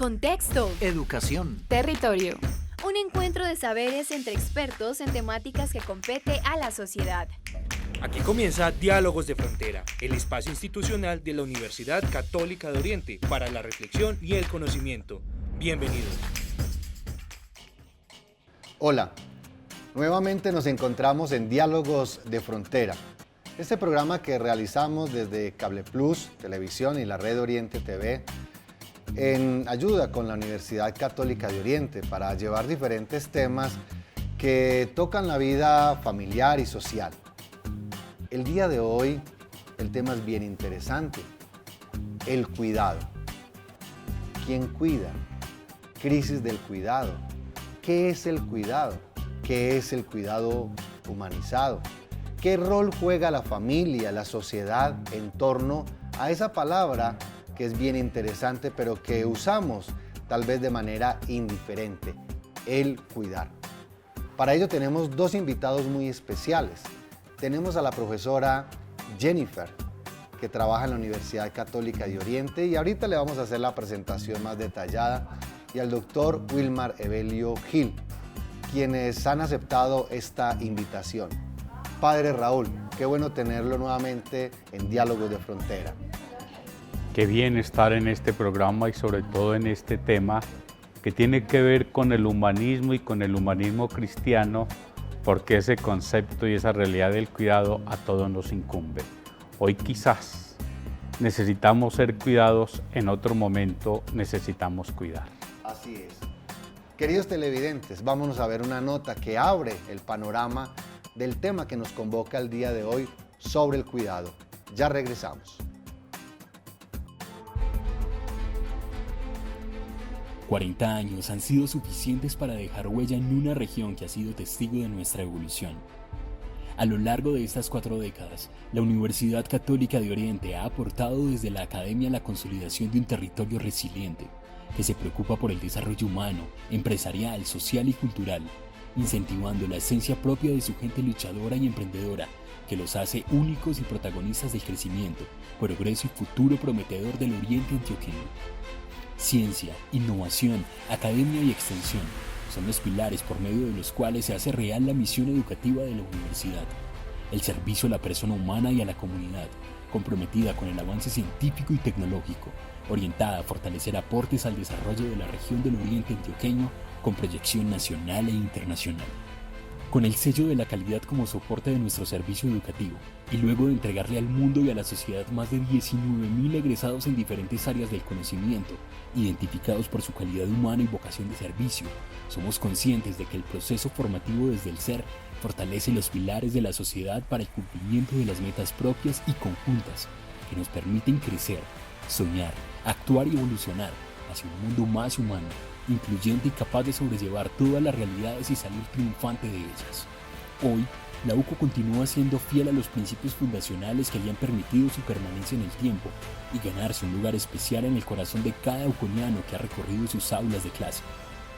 Contexto. Educación. Territorio. Un encuentro de saberes entre expertos en temáticas que compete a la sociedad. Aquí comienza Diálogos de Frontera, el espacio institucional de la Universidad Católica de Oriente para la reflexión y el conocimiento. Bienvenidos. Hola, nuevamente nos encontramos en Diálogos de Frontera, este programa que realizamos desde Cable Plus, Televisión y la Red Oriente TV, en ayuda con la Universidad Católica de Oriente para llevar diferentes temas que tocan la vida familiar y social. El día de hoy el tema es bien interesante, el cuidado. ¿Quién cuida? Crisis del cuidado. ¿Qué es el cuidado? ¿Qué es el cuidado humanizado? ¿Qué rol juega la familia, la sociedad en torno a esa palabra que es bien interesante, pero que usamos tal vez de manera indiferente, el cuidar? Para ello tenemos dos invitados muy especiales. Tenemos a la profesora Jennifer, que trabaja en la Universidad Católica de Oriente, y ahorita le vamos a hacer la presentación más detallada, y al doctor Wilmar Evelio Gil, quienes han aceptado esta invitación. Padre Raúl, qué bueno tenerlo nuevamente en Diálogos de Frontera. Qué bien estar en este programa y sobre todo en este tema que tiene que ver con el humanismo y con el humanismo cristiano, porque ese concepto y esa realidad del cuidado a todos nos incumbe. Hoy quizás necesitamos ser cuidados, en otro momento necesitamos cuidar. Así es. Queridos televidentes, vámonos a ver una nota que abre el panorama del tema que nos convoca el día de hoy sobre el cuidado. Ya regresamos. 40 años han sido suficientes para dejar huella en una región que ha sido testigo de nuestra evolución. A lo largo de estas 4 décadas, la Universidad Católica de Oriente ha aportado desde la academia la consolidación de un territorio resiliente, que se preocupa por el desarrollo humano, empresarial, social y cultural, incentivando la esencia propia de su gente luchadora y emprendedora, que los hace únicos y protagonistas del crecimiento, progreso y futuro prometedor del Oriente Antioqueño. Ciencia, innovación, academia y extensión son los pilares por medio de los cuales se hace real la misión educativa de la universidad. El servicio a la persona humana y a la comunidad, comprometida con el avance científico y tecnológico, orientada a fortalecer aportes al desarrollo de la región del Oriente Antioqueño con proyección nacional e internacional. Con el sello de la calidad como soporte de nuestro servicio educativo, y luego de entregarle al mundo y a la sociedad más de 19.000 egresados en diferentes áreas del conocimiento, identificados por su calidad humana y vocación de servicio, somos conscientes de que el proceso formativo desde el ser fortalece los pilares de la sociedad para el cumplimiento de las metas propias y conjuntas que nos permiten crecer, soñar, actuar y evolucionar hacia un mundo más humano, incluyente y capaz de sobrellevar todas las realidades y salir triunfante de ellas. Hoy, la UCO continúa siendo fiel a los principios fundacionales que le han permitido su permanencia en el tiempo y ganarse un lugar especial en el corazón de cada uconiano que ha recorrido sus aulas de clase,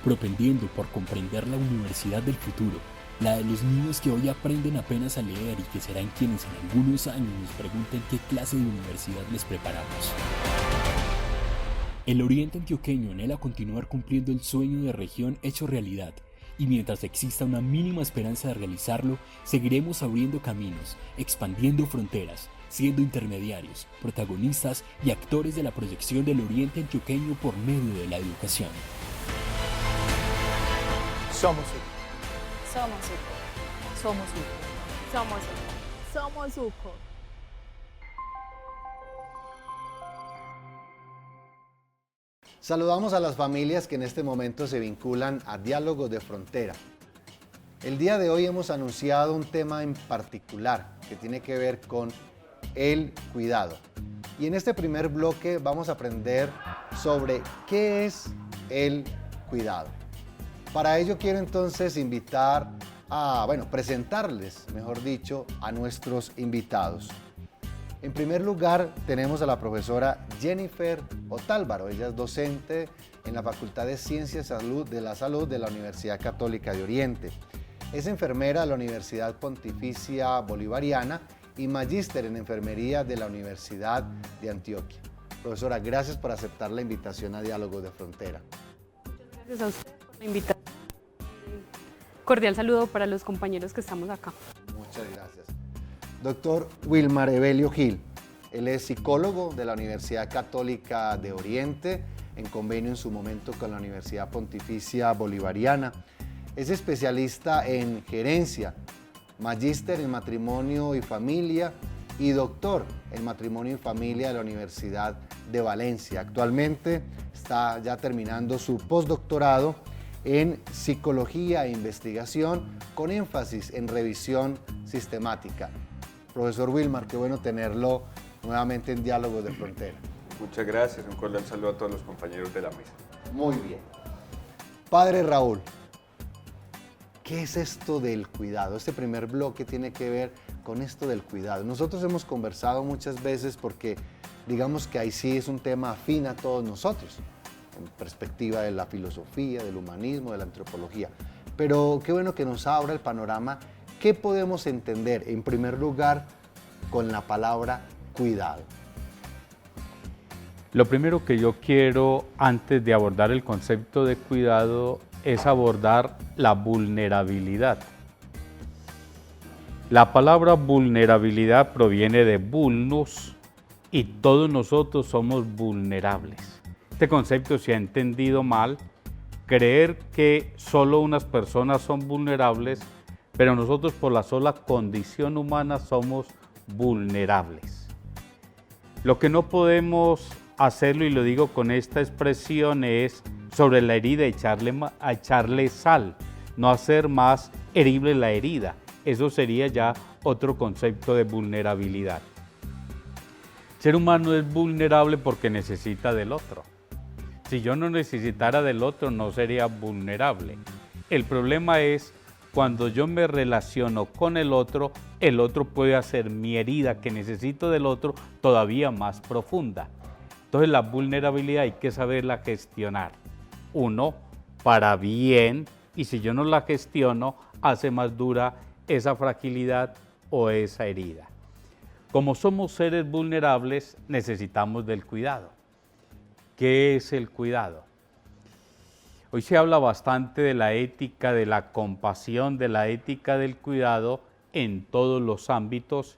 propendiendo por comprender la universidad del futuro, la de los niños que hoy aprenden apenas a leer y que serán quienes en algunos años nos pregunten qué clase de universidad les preparamos. El Oriente Antioqueño anhela continuar cumpliendo el sueño de región hecho realidad, y mientras exista una mínima esperanza de realizarlo, seguiremos abriendo caminos, expandiendo fronteras, siendo intermediarios, protagonistas y actores de la proyección del Oriente Antioqueño por medio de la educación. Somos UCO. Somos UCO. Somos UCO. Somos UCO. Somos UCO. Saludamos a las familias que en este momento se vinculan a Diálogos de Frontera. El día de hoy hemos anunciado un tema en particular que tiene que ver con el cuidado. Y en este primer bloque vamos a aprender sobre qué es el cuidado. Para ello quiero entonces invitar presentarles, mejor dicho, a nuestros invitados. En primer lugar, tenemos a la profesora Jennifer Otálvaro. Ella es docente en la Facultad de Ciencias de la Salud de la Universidad Católica de Oriente. Es enfermera de la Universidad Pontificia Bolivariana y magíster en enfermería de la Universidad de Antioquia. Profesora, gracias por aceptar la invitación a Diálogos de Frontera. Gracias a usted por la invitación. Cordial saludo para los compañeros que estamos acá. Muchas gracias. Doctor Wilmar Evelio Gil, él es psicólogo de la Universidad Católica de Oriente, en convenio en su momento con la Universidad Pontificia Bolivariana. Es especialista en gerencia, magíster en matrimonio y familia y doctor en matrimonio y familia de la Universidad de Valencia. Actualmente está ya terminando su postdoctorado en psicología e investigación con énfasis en revisión sistemática. Profesor Wilmar, qué bueno tenerlo nuevamente en Diálogos de Frontera. Muchas gracias, un cordial saludo a todos los compañeros de la mesa. Muy bien. Padre Raúl, ¿qué es esto del cuidado? Este primer bloque tiene que ver con esto del cuidado. Nosotros hemos conversado muchas veces porque digamos que ahí sí es un tema afín a todos nosotros, en perspectiva de la filosofía, del humanismo, de la antropología. Pero qué bueno que nos abra el panorama. ¿Qué podemos entender, en primer lugar, con la palabra cuidado? Lo primero que yo quiero, antes de abordar el concepto de cuidado, es abordar la vulnerabilidad. La palabra vulnerabilidad proviene de vulnus y todos nosotros somos vulnerables. Este concepto se ha entendido mal, creer que solo unas personas son vulnerables, pero nosotros por la sola condición humana somos vulnerables. Lo que no podemos hacerlo, y lo digo con esta expresión, es sobre la herida echarle sal, no hacer más herible la herida. Eso sería ya otro concepto de vulnerabilidad. El ser humano es vulnerable porque necesita del otro. Si yo no necesitara del otro, no sería vulnerable. El problema es cuando yo me relaciono con el otro puede hacer mi herida que necesito del otro todavía más profunda. Entonces la vulnerabilidad hay que saberla gestionar. Uno, para bien, y si yo no la gestiono, hace más dura esa fragilidad o esa herida. Como somos seres vulnerables, necesitamos del cuidado. ¿Qué es el cuidado? Hoy se habla bastante de la ética, de la compasión, de la ética del cuidado en todos los ámbitos.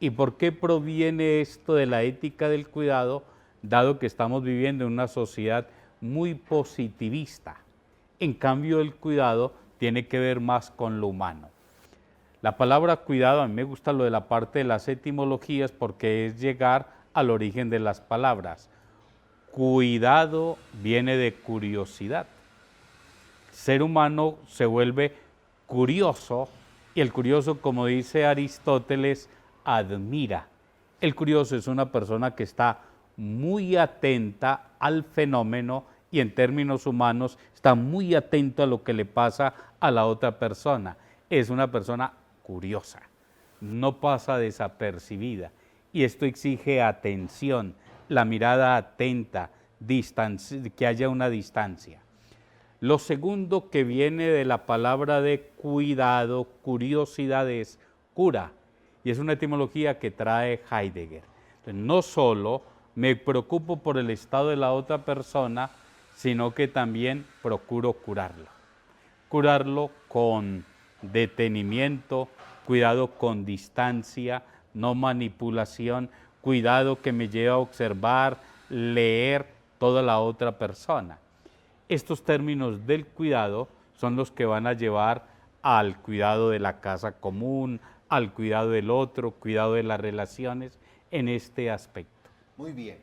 ¿Y por qué proviene esto de la ética del cuidado? Dado que estamos viviendo en una sociedad muy positivista. En cambio, el cuidado tiene que ver más con lo humano. La palabra cuidado, a mí me gusta lo de la parte de las etimologías porque es llegar al origen de las palabras. Cuidado viene de curiosidad. El ser humano se vuelve curioso y el curioso, como dice Aristóteles, admira. El curioso es una persona que está muy atenta al fenómeno y en términos humanos está muy atento a lo que le pasa a la otra persona. Es una persona curiosa, no pasa desapercibida y esto exige atención, la mirada atenta, que haya una distancia. Lo segundo que viene de la palabra de cuidado, curiosidad, es cura y es una etimología que trae Heidegger. Entonces, no solo me preocupo por el estado de la otra persona, sino que también procuro curarlo. Curarlo con detenimiento, cuidado con distancia, no manipulación, cuidado que me lleva a observar, leer toda la otra persona. Estos términos del cuidado son los que van a llevar al cuidado de la casa común, al cuidado del otro, cuidado de las relaciones en este aspecto. Muy bien.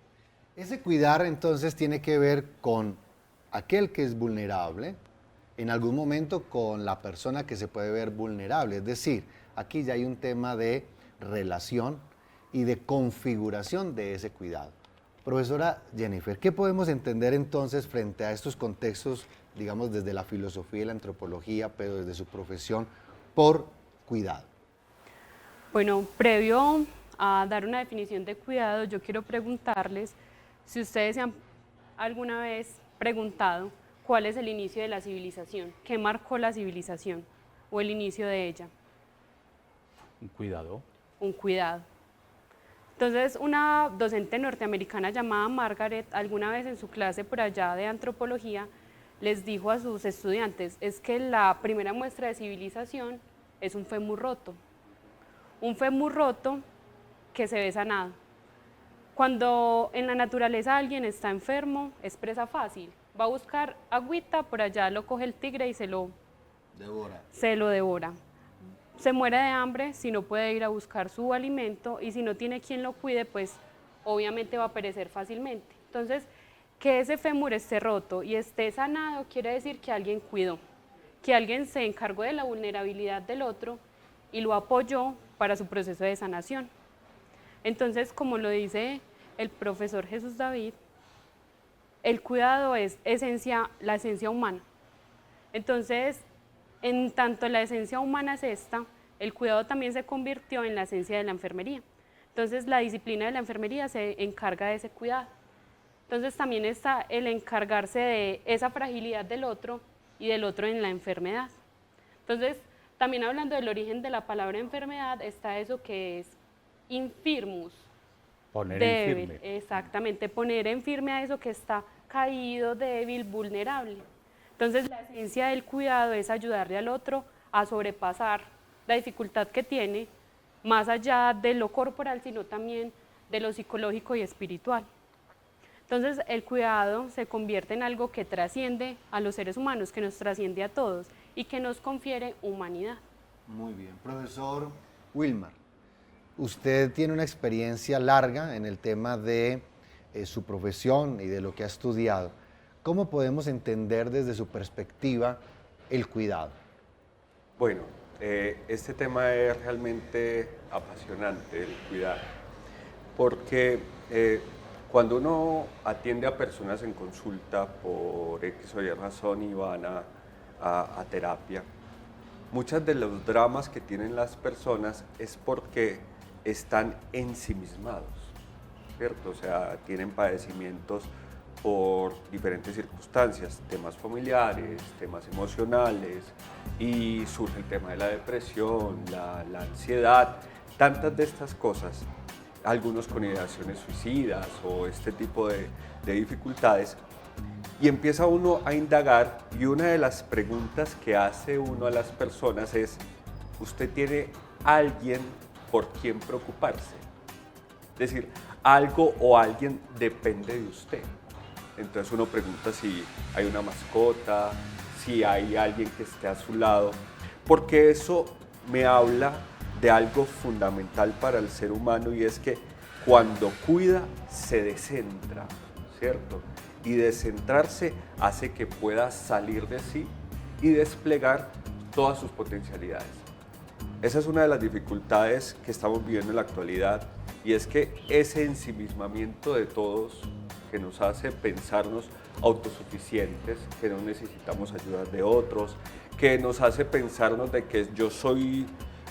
Ese cuidar entonces tiene que ver con aquel que es vulnerable, en algún momento con la persona que se puede ver vulnerable. Es decir, aquí ya hay un tema de relación y de configuración de ese cuidado. Profesora Jennifer, ¿qué podemos entender entonces frente a estos contextos, digamos desde la filosofía y la antropología, pero desde su profesión, por cuidado? Bueno, previo a dar una definición de cuidado, yo quiero preguntarles si ustedes se han alguna vez preguntado cuál es el inicio de la civilización, qué marcó la civilización o el inicio de ella. Un cuidado. Un cuidado. Entonces, una docente norteamericana llamada Margaret, alguna vez en su clase por allá de antropología, les dijo a sus estudiantes, es que la primera muestra de civilización es un fémur roto. Un fémur roto que se ve sanado. Cuando en la naturaleza alguien está enfermo, es presa fácil. Va a buscar agüita, por allá lo coge el tigre y se lo devora. Se muere de hambre si no puede ir a buscar su alimento y si no tiene quien lo cuide, pues obviamente va a perecer fácilmente. Entonces, que ese fémur esté roto y esté sanado quiere decir que alguien cuidó, que alguien se encargó de la vulnerabilidad del otro y lo apoyó para su proceso de sanación. Entonces, como lo dice el profesor Jesús David, el cuidado es la esencia humana. Entonces, en tanto la esencia humana es esta, el cuidado también se convirtió en la esencia de la enfermería. Entonces, la disciplina de la enfermería se encarga de ese cuidado. Entonces, también está el encargarse de esa fragilidad del otro y del otro en la enfermedad. Entonces, también hablando del origen de la palabra enfermedad, está eso que es infirmus. Poner débil, en firme. Exactamente, poner en firme a eso que está caído, débil, vulnerable. Entonces, la esencia del cuidado es ayudarle al otro a sobrepasar la dificultad que tiene, más allá de lo corporal, sino también de lo psicológico y espiritual. Entonces, el cuidado se convierte en algo que trasciende a los seres humanos, que nos trasciende a todos y que nos confiere humanidad. Muy bien. Profesor Wilmar, usted tiene una experiencia larga en el tema de su profesión y de lo que ha estudiado. ¿Cómo podemos entender desde su perspectiva el cuidado? Bueno, este tema es realmente apasionante, el cuidar, porque cuando uno atiende a personas en consulta por X o Y razón y van a terapia, muchos de los dramas que tienen las personas es porque están ensimismados, ¿cierto? O sea, tienen padecimientos por diferentes circunstancias, temas familiares, temas emocionales, y surge el tema de la depresión, la ansiedad, tantas de estas cosas, algunos con ideaciones suicidas o este tipo de dificultades, y empieza uno a indagar, y una de las preguntas que hace uno a las personas es, ¿usted tiene alguien por quien preocuparse? Es decir, algo o alguien depende de usted. Entonces uno pregunta si hay una mascota, si hay alguien que esté a su lado, porque eso me habla de algo fundamental para el ser humano, y es que cuando cuida se descentra, ¿cierto? Y descentrarse hace que pueda salir de sí y desplegar todas sus potencialidades. Esa es una de las dificultades que estamos viviendo en la actualidad, y es que ese ensimismamiento de todos, que nos hace pensarnos autosuficientes, que no necesitamos ayuda de otros, que nos hace pensarnos de que yo soy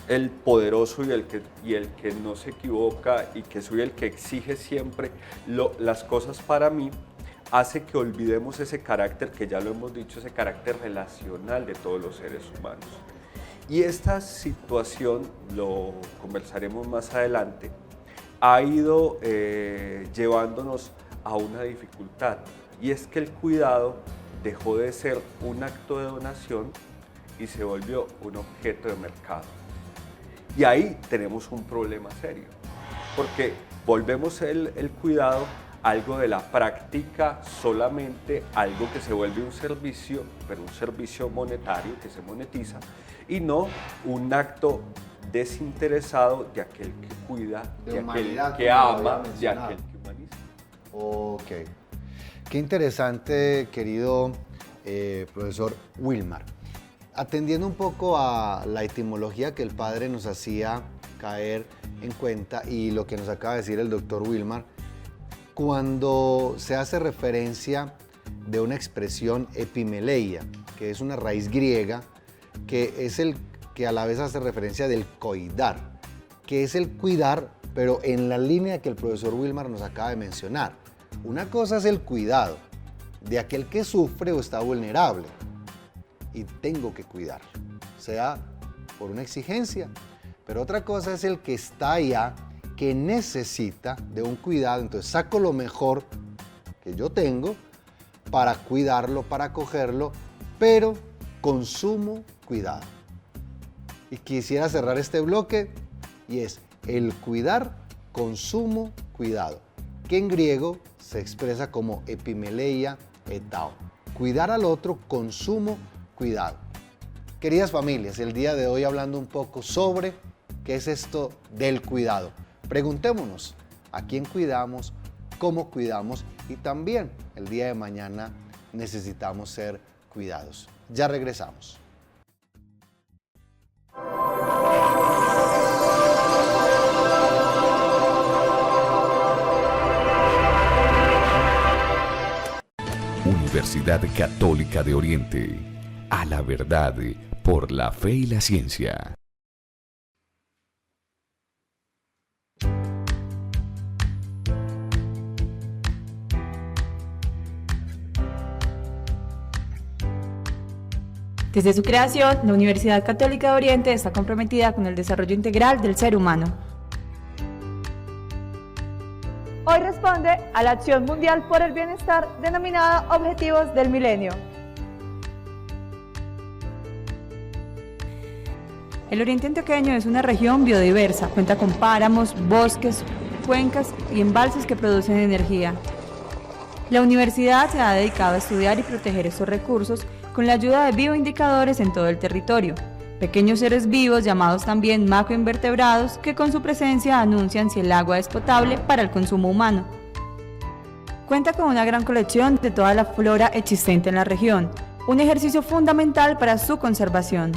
el poderoso y el que no se equivoca, y que soy el que exige siempre las cosas para mí, hace que olvidemos ese carácter, que ya lo hemos dicho, ese carácter relacional de todos los seres humanos. Y esta situación, lo conversaremos más adelante, ha ido llevándonos a una dificultad, y es que el cuidado dejó de ser un acto de donación y se volvió un objeto de mercado. Y ahí tenemos un problema serio, porque volvemos el cuidado algo de la práctica, solamente algo que se vuelve un servicio, pero un servicio monetario que se monetiza, y no un acto desinteresado de aquel que cuida, de aquel que ama, de aquel que humaniza. Ok. Qué interesante, querido profesor Wilmar. Atendiendo un poco a la etimología que el padre nos hacía caer en cuenta y lo que nos acaba de decir el doctor Wilmar, cuando se hace referencia de una expresión epimeleia, que es una raíz griega, que es el que a la vez hace referencia del coidar, que es el cuidar, pero en la línea que el profesor Wilmar nos acaba de mencionar. Una cosa es el cuidado de aquel que sufre o está vulnerable, y tengo que cuidar, sea por una exigencia, pero otra cosa es el que está allá que necesita de un cuidado, entonces saco lo mejor que yo tengo para cuidarlo, para acogerlo, pero consumo cuidado. Y quisiera cerrar este bloque y es el cuidar, consumo, cuidado, que en griego se expresa como epimeleia etao. Cuidar al otro, consumo, cuidado. Queridas familias, el día de hoy hablando un poco sobre qué es esto del cuidado. Preguntémonos a quién cuidamos, cómo cuidamos y también el día de mañana necesitamos ser cuidados. Ya regresamos. Universidad Católica de Oriente. A la verdad, por la fe y la ciencia. Desde su creación, la Universidad Católica de Oriente está comprometida con el desarrollo integral del ser humano. Hoy responde a la Acción Mundial por el Bienestar denominada Objetivos del Milenio. El Oriente Antioqueño es una región biodiversa, cuenta con páramos, bosques, cuencas y embalses que producen energía. La universidad se ha dedicado a estudiar y proteger estos recursos con la ayuda de bioindicadores en todo el territorio, pequeños seres vivos llamados también macroinvertebrados que con su presencia anuncian si el agua es potable para el consumo humano. Cuenta con una gran colección de toda la flora existente en la región, un ejercicio fundamental para su conservación.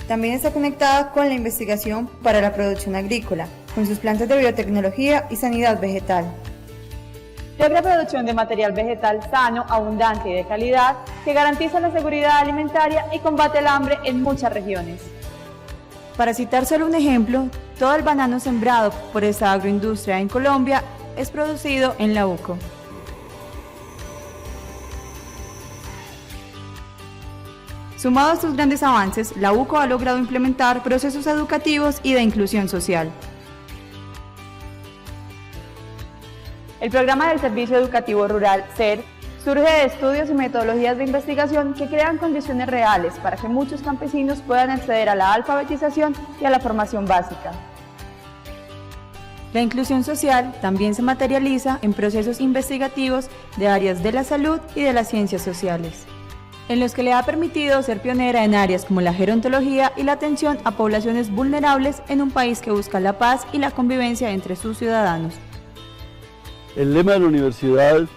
También está conectada con la investigación para la producción agrícola, con sus plantas de biotecnología y sanidad vegetal. Logra producción de material vegetal sano, abundante y de calidad que garantiza la seguridad alimentaria y combate el hambre en muchas regiones. Para citar solo un ejemplo, todo el banano sembrado por esta agroindustria en Colombia es producido en la UCO. Sumado a estos grandes avances, la UCO ha logrado implementar procesos educativos y de inclusión social. El programa del Servicio Educativo Rural, SER, surge de estudios y metodologías de investigación que crean condiciones reales para que muchos campesinos puedan acceder a la alfabetización y a la formación básica. La inclusión social también se materializa en procesos investigativos de áreas de la salud y de las ciencias sociales, en los que le ha permitido ser pionera en áreas como la gerontología y la atención a poblaciones vulnerables en un país que busca la paz y la convivencia entre sus ciudadanos. El lema de la universidad,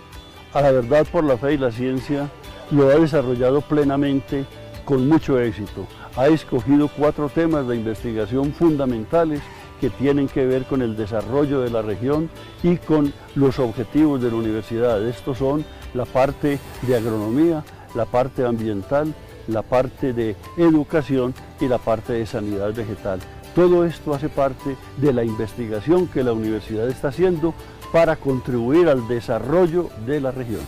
a la verdad por la fe y la ciencia, lo ha desarrollado plenamente con mucho éxito. Ha escogido 4 temas de investigación fundamentales que tienen que ver con el desarrollo de la región y con los objetivos de la universidad. Estos son la parte de agronomía, la parte ambiental, la parte de educación y la parte de sanidad vegetal. Todo esto hace parte de la investigación que la universidad está haciendo para contribuir al desarrollo de la región.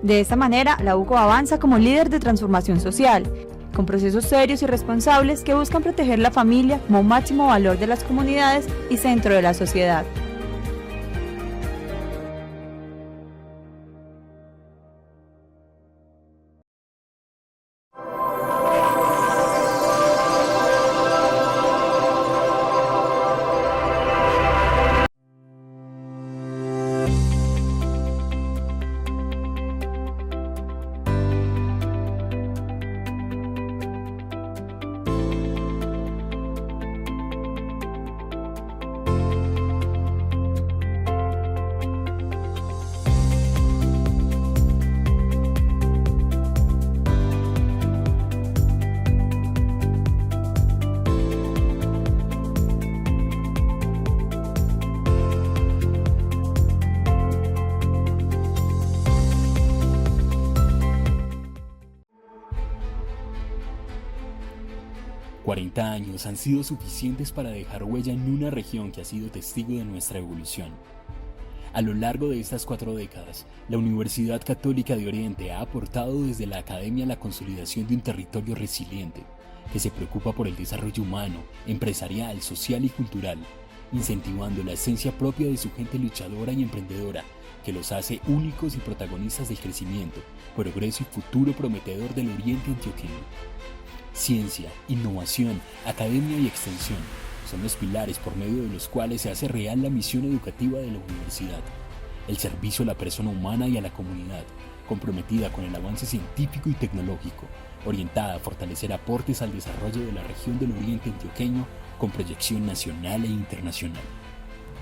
De esta manera, la UCO avanza como líder de transformación social, con procesos serios y responsables que buscan proteger la familia como máximo valor de las comunidades y centro de la sociedad. Años han sido suficientes para dejar huella en una región que ha sido testigo de nuestra evolución. A lo largo de estas 4 décadas, la Universidad Católica de Oriente ha aportado desde la academia la consolidación de un territorio resiliente, que se preocupa por el desarrollo humano, empresarial, social y cultural, incentivando la esencia propia de su gente luchadora y emprendedora, que los hace únicos y protagonistas del crecimiento, progreso y futuro prometedor del Oriente Antioqueño. Ciencia, innovación, academia y extensión son los pilares por medio de los cuales se hace real la misión educativa de la universidad. El servicio a la persona humana y a la comunidad, comprometida con el avance científico y tecnológico, orientada a fortalecer aportes al desarrollo de la región del Oriente Antioqueño con proyección nacional e internacional.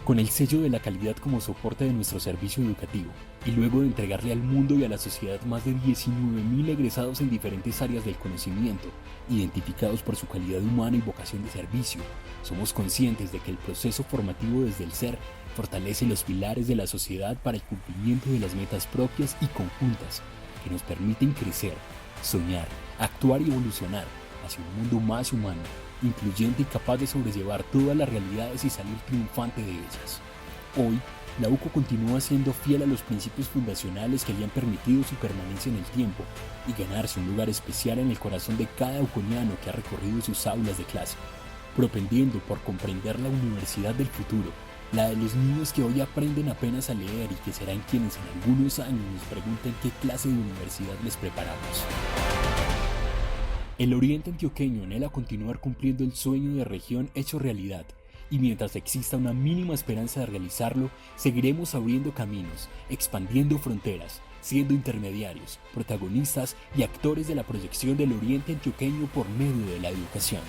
Con el sello de la calidad como soporte de nuestro servicio educativo, y luego de entregarle al mundo y a la sociedad más de 19.000 egresados en diferentes áreas del conocimiento, identificados por su calidad humana y vocación de servicio, somos conscientes de que el proceso formativo desde el ser fortalece los pilares de la sociedad para el cumplimiento de las metas propias y conjuntas que nos permiten crecer, soñar, actuar y evolucionar hacia un mundo más humano, incluyente y capaz de sobrellevar todas las realidades y salir triunfante de ellas. Hoy, la UCO continúa siendo fiel a los principios fundacionales que le han permitido su permanencia en el tiempo y ganarse un lugar especial en el corazón de cada uconiano que ha recorrido sus aulas de clase, propendiendo por comprender la universidad del futuro, la de los niños que hoy aprenden apenas a leer y que serán quienes en algunos años nos pregunten qué clase de universidad les preparamos. El Oriente Antioqueño anhela continuar cumpliendo el sueño de región hecho realidad, y mientras exista una mínima esperanza de realizarlo, seguiremos abriendo caminos, expandiendo fronteras, siendo intermediarios, protagonistas y actores de la proyección del Oriente Antioqueño por medio de la educación.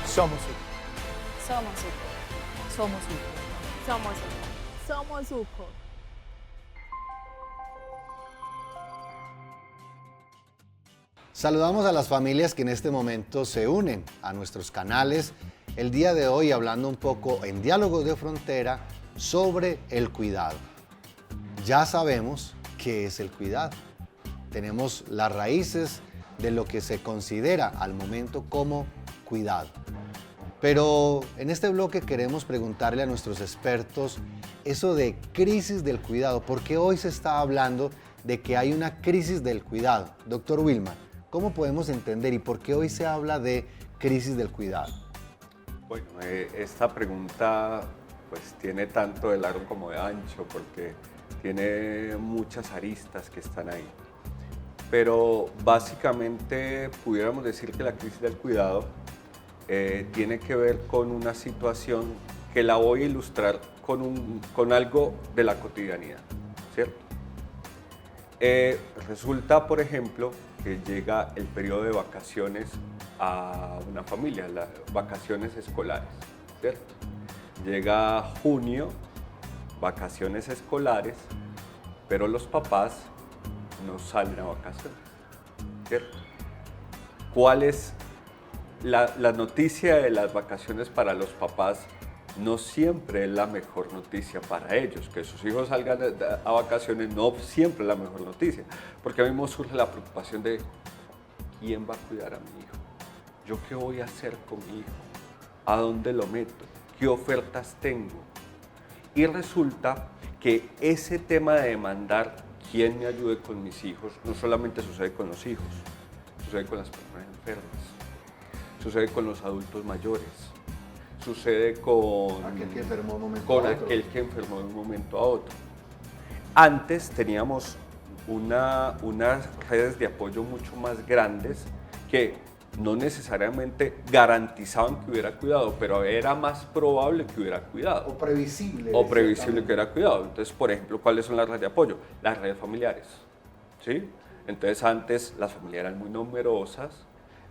Somos UCO. Somos UCO. Somos UCO. Somos UCO. Somos UCO. Saludamos a las familias que en este momento se unen a nuestros canales. El día de hoy hablando un poco en Diálogos de Frontera sobre el cuidado. Ya sabemos qué es el cuidado. Tenemos las raíces de lo que se considera al momento como cuidado. Pero en este bloque queremos preguntarle a nuestros expertos eso de crisis del cuidado, porque hoy se está hablando de que hay una crisis del cuidado. Doctor Wilmar, ¿cómo podemos entender y por qué hoy se habla de crisis del cuidado? Bueno, esta pregunta pues tiene tanto de largo como de ancho porque tiene muchas aristas que están ahí. Pero básicamente pudiéramos decir que la crisis del cuidado tiene que ver con una situación que la voy a ilustrar con algo de la cotidianidad, ¿cierto? Resulta, por ejemplo, que llega el periodo de vacaciones a una familia, las vacaciones escolares, ¿cierto? Llega junio, vacaciones escolares, pero los papás no salen a vacaciones, ¿cierto? ¿Cuál es la noticia de las vacaciones para los papás? No siempre es la mejor noticia para ellos. Que sus hijos salgan a vacaciones no siempre es la mejor noticia. Porque a mí me surge la preocupación de ¿quién va a cuidar a mi hijo? ¿Yo qué voy a hacer con mi hijo? ¿A dónde lo meto? ¿Qué ofertas tengo? Y resulta que ese tema de demandar quién me ayude con mis hijos no solamente sucede con los hijos, sucede con las personas enfermas, sucede con los adultos mayores, sucede con aquel que enfermó de un momento a otro. Antes teníamos unas redes de apoyo mucho más grandes que no necesariamente garantizaban que hubiera cuidado, pero era más probable que hubiera cuidado. O previsible. O previsible que hubiera cuidado. Entonces, por ejemplo, ¿cuáles son las redes de apoyo? Las redes familiares, ¿sí? Entonces, antes las familias eran muy numerosas,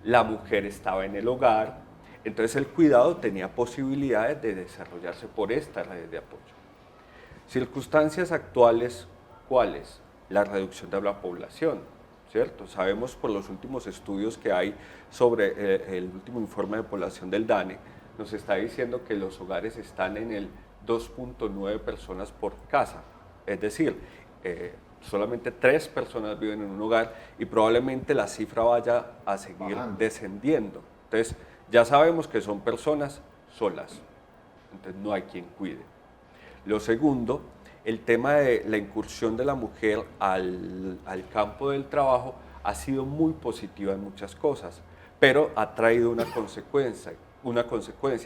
la mujer estaba en el hogar, entonces el cuidado tenía posibilidades de desarrollarse por estas redes de apoyo. Circunstancias actuales, ¿cuáles? La reducción de la población, ¿cierto? Sabemos por los últimos estudios que hay sobre el último informe de población del DANE, nos está diciendo que los hogares están en el 2.9 personas por casa, es decir, solamente 3 personas viven en un hogar y probablemente la cifra vaya a seguir descendiendo. Entonces, ya sabemos que son personas solas, entonces no hay quien cuide. Lo segundo, el tema de la incursión de la mujer al campo del trabajo ha sido muy positiva en muchas cosas, pero ha traído una consecuencia,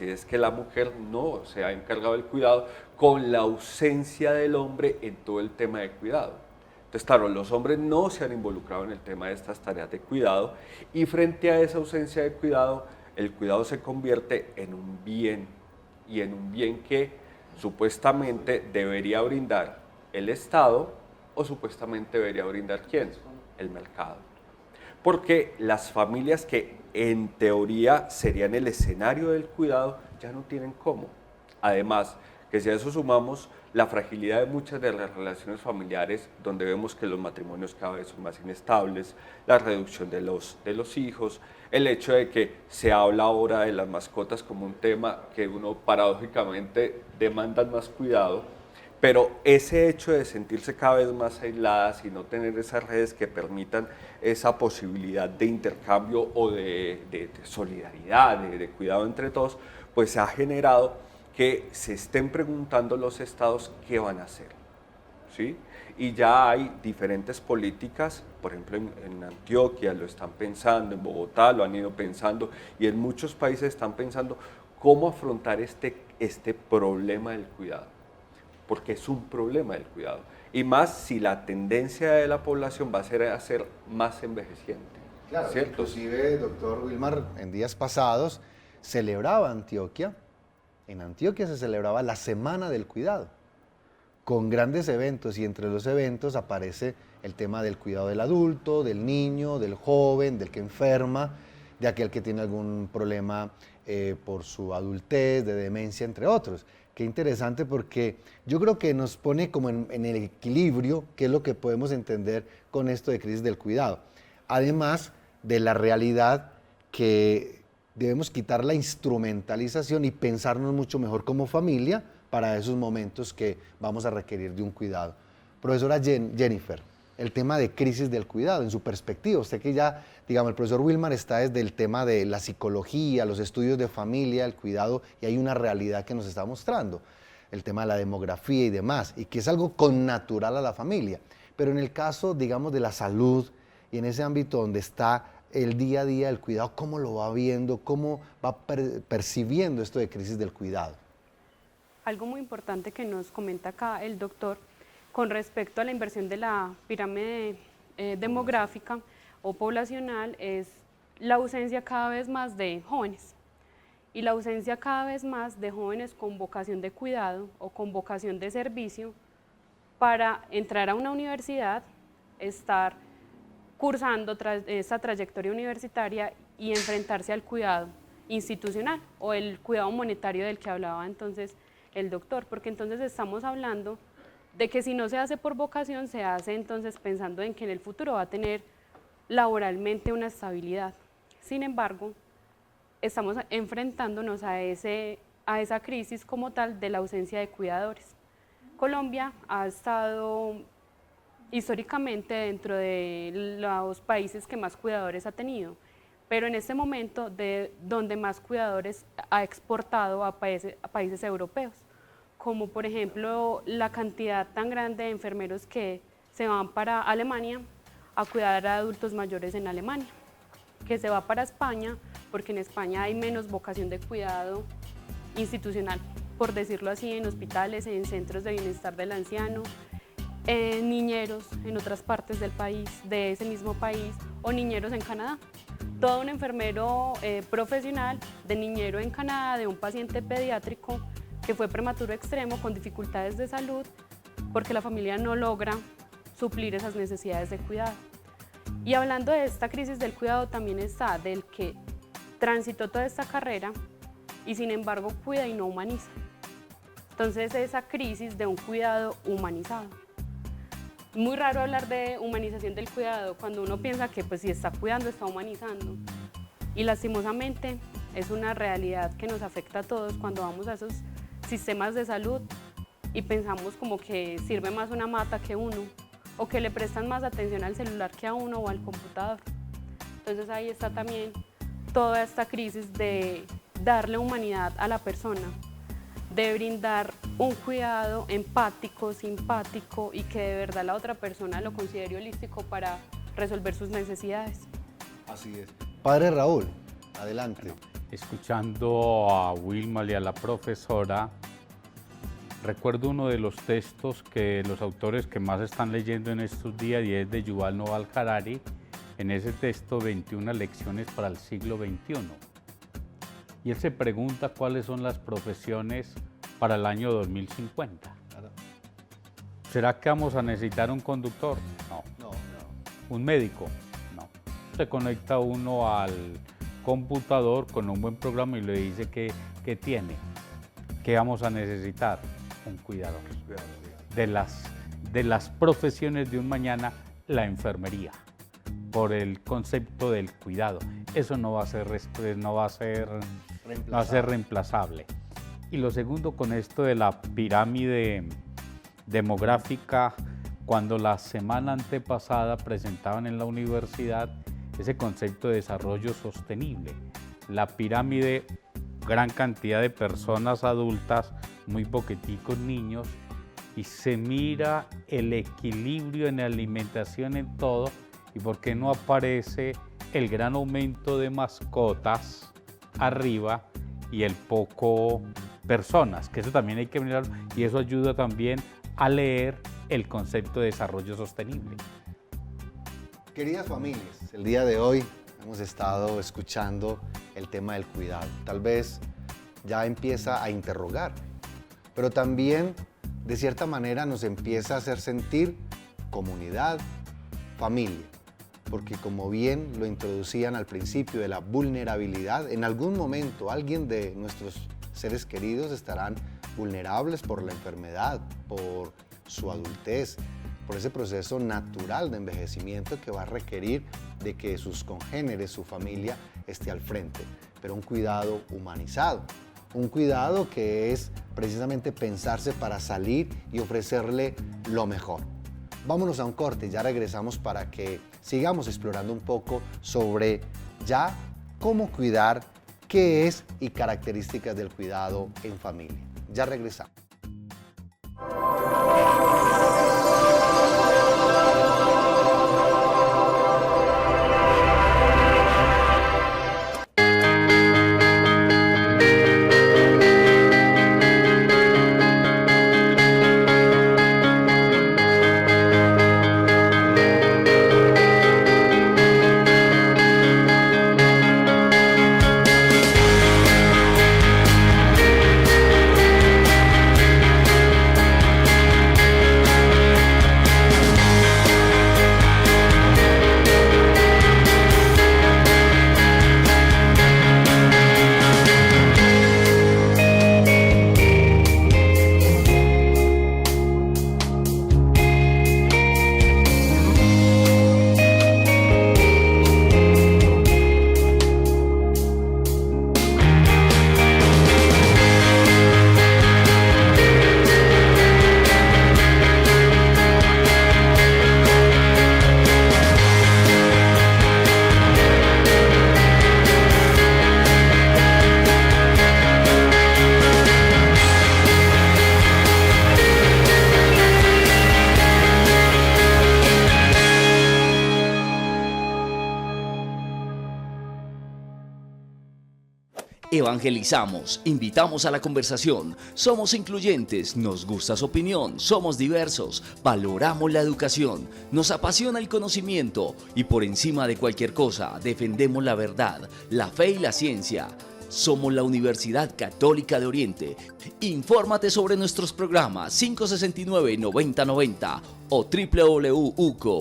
y es que la mujer no se ha encargado del cuidado con la ausencia del hombre en todo el tema de cuidado. Entonces, claro, los hombres no se han involucrado en el tema de estas tareas de cuidado y frente a esa ausencia de cuidado, el cuidado se convierte en un bien y en un bien que supuestamente debería brindar el Estado o supuestamente debería brindar ¿quién? El mercado. Porque las familias que en teoría serían el escenario del cuidado ya no tienen cómo. Además, que si a eso sumamos la fragilidad de muchas de las relaciones familiares, donde vemos que los matrimonios cada vez son más inestables, la reducción de los hijos, el hecho de que se habla ahora de las mascotas como un tema que uno paradójicamente demanda más cuidado, pero ese hecho de sentirse cada vez más aisladas y no tener esas redes que permitan esa posibilidad de intercambio o de solidaridad, de cuidado entre todos, pues ha generado que se estén preguntando los estados qué van a hacer, ¿sí? Y ya hay diferentes políticas, por ejemplo en Antioquia lo están pensando, en Bogotá lo han ido pensando y en muchos países están pensando cómo afrontar este problema del cuidado, porque es un problema del cuidado, y más si la tendencia de la población va a ser más envejeciente. Claro, ¿cierto? Inclusive, doctor Wilmar, en días pasados celebraba Antioquia. En Antioquia se celebraba la Semana del Cuidado, con grandes eventos, y entre los eventos aparece el tema del cuidado del adulto, del niño, del joven, del que enferma, de aquel que tiene algún problema por su adultez, de demencia, entre otros. Qué interesante, porque yo creo que nos pone como en el equilibrio, qué es lo que podemos entender con esto de crisis del cuidado. Además de la realidad que debemos quitar la instrumentalización y pensarnos mucho mejor como familia para esos momentos que vamos a requerir de un cuidado. Profesora Jennifer, el tema de crisis del cuidado, en su perspectiva, usted que ya, digamos, el profesor Wilmar está desde el tema de la psicología, los estudios de familia, el cuidado, y hay una realidad que nos está mostrando, el tema de la demografía y demás, y que es algo connatural a la familia. Pero en el caso, digamos, de la salud y en ese ámbito donde está el día a día, el cuidado, ¿cómo lo va viendo? ¿Cómo va percibiendo esto de crisis del cuidado? Algo muy importante que nos comenta acá el doctor con respecto a la inversión de la pirámide demográfica o poblacional es la ausencia cada vez más de jóvenes y la ausencia cada vez más de jóvenes con vocación de cuidado o con vocación de servicio para entrar a una universidad, estar cursando esa trayectoria universitaria y enfrentarse al cuidado institucional o el cuidado monetario del que hablaba entonces el doctor, porque entonces estamos hablando de que si no se hace por vocación, se hace entonces pensando en que en el futuro va a tener laboralmente una estabilidad. Sin embargo, estamos enfrentándonos a esa crisis como tal de la ausencia de cuidadores. Colombia ha estado históricamente dentro de los países que más cuidadores ha tenido, pero en este momento de donde más cuidadores ha exportado a países europeos, como por ejemplo la cantidad tan grande de enfermeros que se van para Alemania a cuidar a adultos mayores en Alemania, que se va para España porque en España hay menos vocación de cuidado institucional, por decirlo así, en hospitales, en centros de bienestar del anciano, en niñeros en otras partes del país, de ese mismo país, o niñeros en Canadá. Todo un enfermero profesional de niñero en Canadá, de un paciente pediátrico que fue prematuro extremo con dificultades de salud porque la familia no logra suplir esas necesidades de cuidado. Y hablando de esta crisis del cuidado también está del que transitó toda esta carrera y sin embargo cuida y no humaniza. Entonces esa crisis de un cuidado humanizado. Muy raro hablar de humanización del cuidado cuando uno piensa que pues si está cuidando está humanizando. Y lastimosamente es una realidad que nos afecta a todos cuando vamos a esos sistemas de salud y pensamos como que sirve más una mata que uno o que le prestan más atención al celular que a uno o al computador. Entonces ahí está también toda esta crisis de darle humanidad a la persona, de brindar un cuidado empático, simpático y que de verdad la otra persona lo considere holístico para resolver sus necesidades. Así es. Padre Raúl, adelante. Escuchando a Wilma y a la profesora, recuerdo uno de los textos que los autores que más están leyendo en estos días y es de Yuval Noah Harari, en ese texto 21 lecciones para el siglo XXI. Y él se pregunta cuáles son las profesiones para el año 2050. ¿Será que vamos a necesitar un conductor? No. ¿Un médico? No. Se conecta uno al computador con un buen programa y le dice que tiene, que vamos a necesitar un cuidador. De las profesiones de un mañana, la enfermería, por el concepto del cuidado. Eso no va a ser reemplazable. Y lo segundo, con esto de la pirámide demográfica, cuando la semana antepasada presentaban en la universidad ese concepto de desarrollo sostenible. La pirámide, gran cantidad de personas adultas, muy poquiticos niños, y se mira el equilibrio en la alimentación en todo, y por qué no aparece el gran aumento de mascotas arriba y el poco personas, que eso también hay que mirar, y eso ayuda también a leer el concepto de desarrollo sostenible. Queridas familias, el día de hoy hemos estado escuchando el tema del cuidado. Tal vez ya empieza a interrogar, pero también de cierta manera nos empieza a hacer sentir comunidad, familia, porque como bien lo introducían al principio de la vulnerabilidad, en algún momento alguien de nuestros seres queridos estarán vulnerables por la enfermedad, por su adultez, por ese proceso natural de envejecimiento que va a requerir de que sus congéneres, su familia, esté al frente, pero un cuidado humanizado, un cuidado que es precisamente pensarse para salir y ofrecerle lo mejor. Vámonos a un corte, ya regresamos para que sigamos explorando un poco sobre ya cómo cuidar, qué es y características del cuidado en familia. Ya regresamos. Evangelizamos, invitamos a la conversación, somos incluyentes, nos gusta su opinión, somos diversos, valoramos la educación, nos apasiona el conocimiento y por encima de cualquier cosa defendemos la verdad, la fe y la ciencia. Somos la Universidad Católica de Oriente. Infórmate sobre nuestros programas 569-9090 o www.uco.edu.co.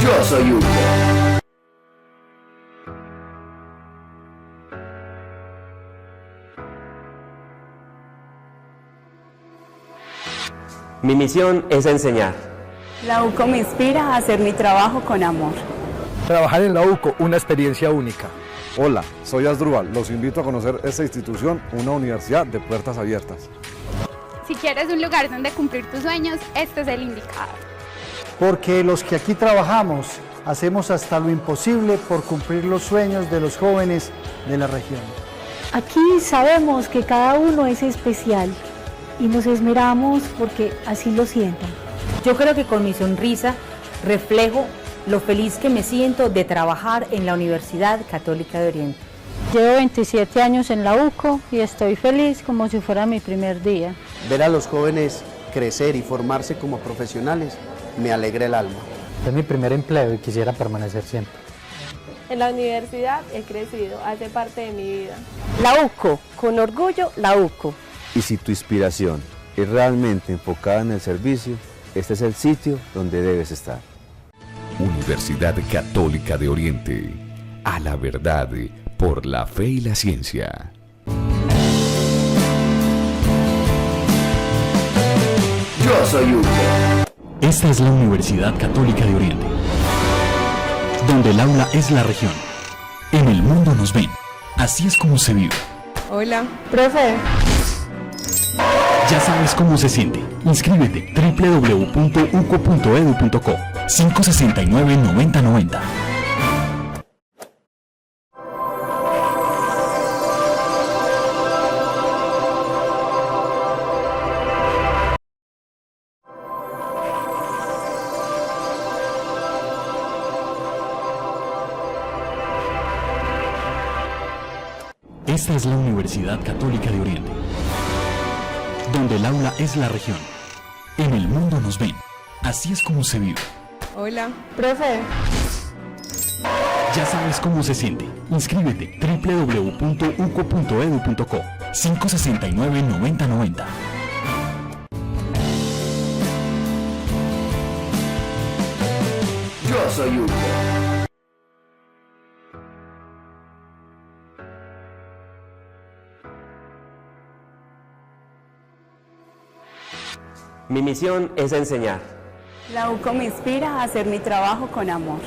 Yo soy Hugo. Mi misión es enseñar. La UCO me inspira a hacer mi trabajo con amor. Trabajar en la UCO, una experiencia única. Hola, soy Asdrúbal. Los invito a conocer esta institución, una universidad de puertas abiertas. Si quieres un lugar donde cumplir tus sueños, este es el indicado. Porque los que aquí trabajamos hacemos hasta lo imposible por cumplir los sueños de los jóvenes de la región. Aquí sabemos que cada uno es especial y nos esmeramos porque así lo sientan. Yo creo que con mi sonrisa reflejo lo feliz que me siento de trabajar en la Universidad Católica de Oriente. Llevo 27 años en la UCO y estoy feliz como si fuera mi primer día. Ver a los jóvenes crecer y formarse como profesionales me alegra el alma. Es mi primer empleo y quisiera permanecer siempre. En la universidad he crecido, hace parte de mi vida. La UCO, con orgullo, la UCO. Y si tu inspiración es realmente enfocada en el servicio, este es el sitio donde debes estar. Universidad Católica de Oriente. A la verdad, por la fe y la ciencia. Yo soy Hugo. Esta es la Universidad Católica de Oriente, donde el aula es la región. En el mundo nos ven. Así es como se vive. Hola, profe. Ya sabes cómo se siente. Inscríbete www.uco.edu.co 569-9090. Esta es la Universidad Católica de Oriente, donde el aula es la región. En el mundo nos ven. Así es como se vive. Hola, profe. Ya sabes cómo se siente. Inscríbete www.uco.edu.co 569-9090. Yo soy Hugo. Mi misión es enseñar. La UCO me inspira a hacer mi trabajo con amor.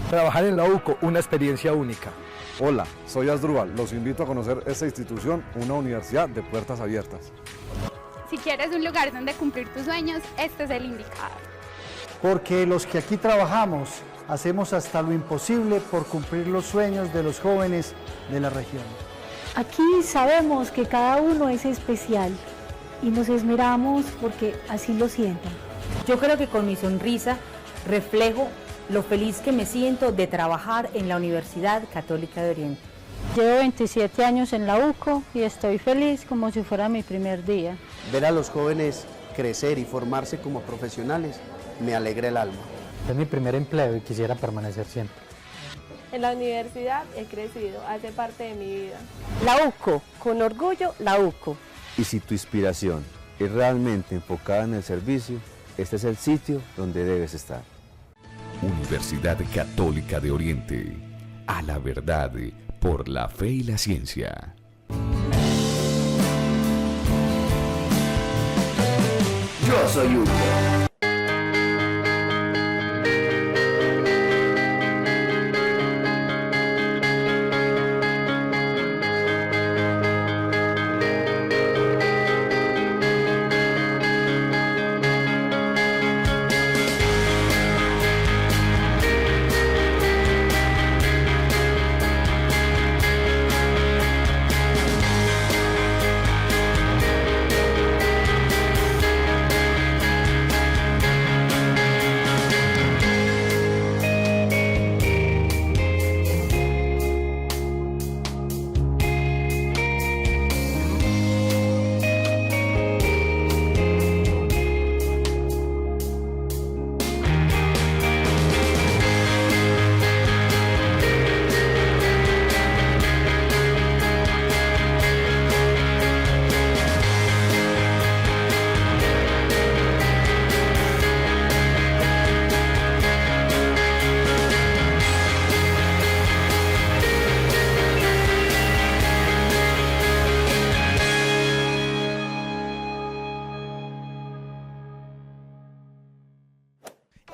Trabajar en la UCO, una experiencia única. Hola, soy Asdrúbal. Los invito a conocer esta institución, una universidad de puertas abiertas. Si quieres un lugar donde cumplir tus sueños, este es el indicado. Porque los que aquí trabajamos hacemos hasta lo imposible por cumplir los sueños de los jóvenes de la región. Aquí sabemos que cada uno es especial y nos esmeramos porque así lo sientan. Yo creo que con mi sonrisa reflejo lo feliz que me siento de trabajar en la Universidad Católica de Oriente. Llevo 27 años en la UCO y estoy feliz como si fuera mi primer día. Ver a los jóvenes crecer y formarse como profesionales me alegra el alma. Es mi primer empleo y quisiera permanecer siempre. En la universidad he crecido, hace parte de mi vida. La UCO, con orgullo, la UCO. Y si tu inspiración es realmente enfocada en el servicio, este es el sitio donde debes estar. Universidad Católica de Oriente. A la verdad, por la fe y la ciencia. Yo soy Hugo.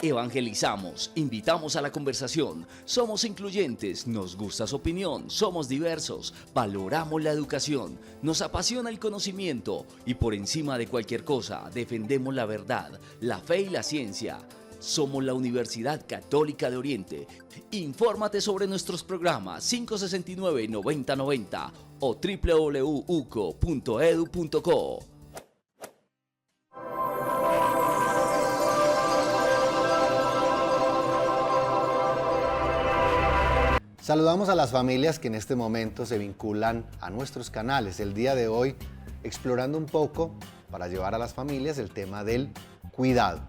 Evangelizamos, invitamos a la conversación, somos incluyentes, nos gusta su opinión, somos diversos, valoramos la educación, nos apasiona el conocimiento y por encima de cualquier cosa defendemos la verdad, la fe y la ciencia. Somos la Universidad Católica de Oriente. Infórmate sobre nuestros programas 569-9090 o www.uco.edu.co. Saludamos a las familias que en este momento se vinculan a nuestros canales. El día de hoy, explorando un poco para llevar a las familias el tema del cuidado.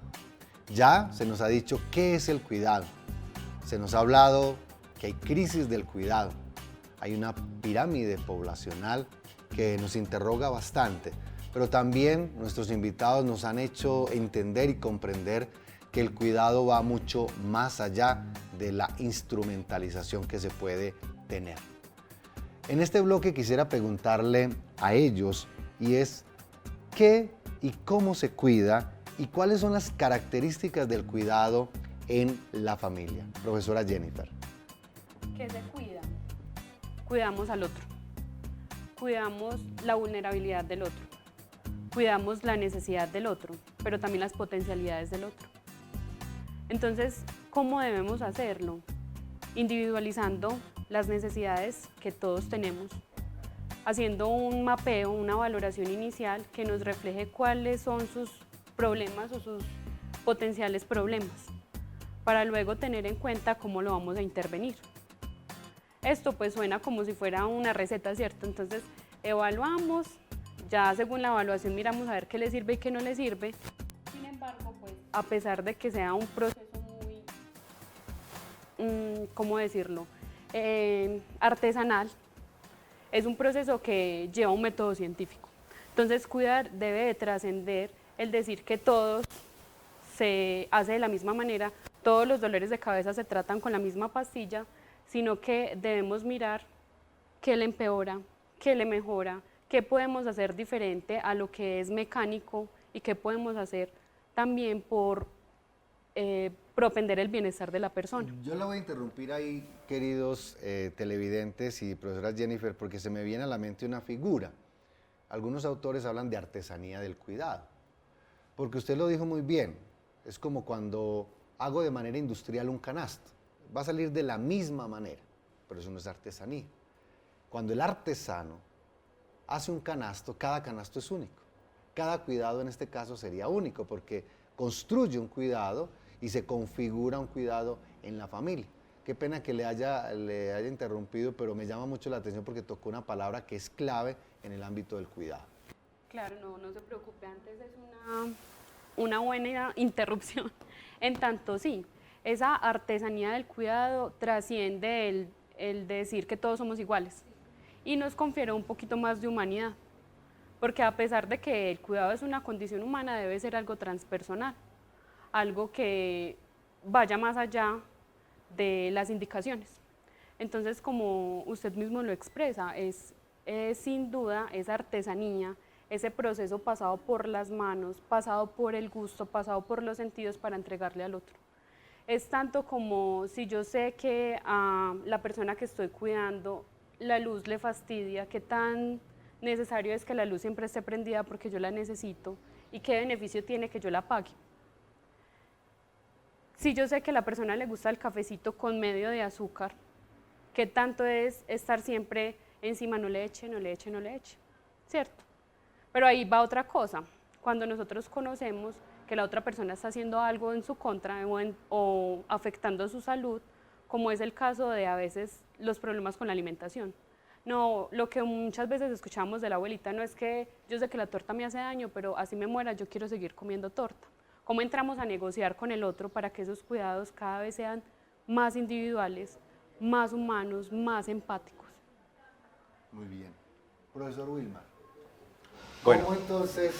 Ya se nos ha dicho qué es el cuidado. Se nos ha hablado que hay crisis del cuidado. Hay una pirámide poblacional que nos interroga bastante, pero también nuestros invitados nos han hecho entender y comprender que el cuidado va mucho más allá de la instrumentalización que se puede tener. En este bloque quisiera preguntarle a ellos, y es ¿qué y cómo se cuida y cuáles son las características del cuidado en la familia? Profesora Jennifer. ¿Qué se cuida? Cuidamos al otro, cuidamos la vulnerabilidad del otro, cuidamos la necesidad del otro, pero también las potencialidades del otro. Entonces, ¿cómo debemos hacerlo? Individualizando las necesidades que todos tenemos, haciendo un mapeo, una valoración inicial que nos refleje cuáles son sus problemas o sus potenciales problemas, para luego tener en cuenta cómo lo vamos a intervenir. Esto pues suena como si fuera una receta, ¿cierto? Entonces, evaluamos, ya según la evaluación miramos a ver qué le sirve y qué no le sirve. Sin embargo, pues, a pesar de que sea un proceso muy, ¿cómo decirlo?, artesanal, es un proceso que lleva un método científico. Entonces, cuidar debe de trascender el decir que todos se hace de la misma manera, todos los dolores de cabeza se tratan con la misma pastilla, sino que debemos mirar qué le empeora, qué le mejora, qué podemos hacer diferente a lo que es mecánico y qué podemos hacer también por propender el bienestar de la persona. Yo la voy a interrumpir ahí, queridos televidentes y profesora Jennifer, porque se me viene a la mente una figura. Algunos autores hablan de artesanía del cuidado, porque usted lo dijo muy bien, es como cuando hago de manera industrial un canasto, va a salir de la misma manera, pero eso no es artesanía. Cuando el artesano hace un canasto, cada canasto es único, cada cuidado en este caso sería único, porque construye un cuidado y se configura un cuidado en la familia. Qué pena que le haya interrumpido, pero me llama mucho la atención porque tocó una palabra que es clave en el ámbito del cuidado. Claro, no se preocupe, antes es una buena interrupción. En tanto sí, esa artesanía del cuidado trasciende el decir que todos somos iguales y nos confiere un poquito más de humanidad, porque a pesar de que el cuidado es una condición humana, debe ser algo transpersonal, algo que vaya más allá de las indicaciones. Entonces, como usted mismo lo expresa, es sin duda esa artesanía, ese proceso pasado por las manos, pasado por el gusto, pasado por los sentidos para entregarle al otro. Es tanto como si yo sé que a la persona que estoy cuidando la luz le fastidia, qué tan necesario es que la luz siempre esté prendida porque yo la necesito y qué beneficio tiene que yo la apague. Si yo sé que a la persona le gusta el cafecito con medio de azúcar, qué tanto es estar siempre encima, no le eche, no le eche, no le eche, ¿cierto? Pero ahí va otra cosa, cuando nosotros conocemos que la otra persona está haciendo algo en su contra o afectando su salud, como es el caso de a veces los problemas con la alimentación. No, lo que muchas veces escuchamos de la abuelita no es que yo sé que la torta me hace daño, pero así me muera, yo quiero seguir comiendo torta. ¿Cómo entramos a negociar con el otro para que esos cuidados cada vez sean más individuales, más humanos, más empáticos? Muy bien. Profesor Wilmar, Bueno. ¿cómo entonces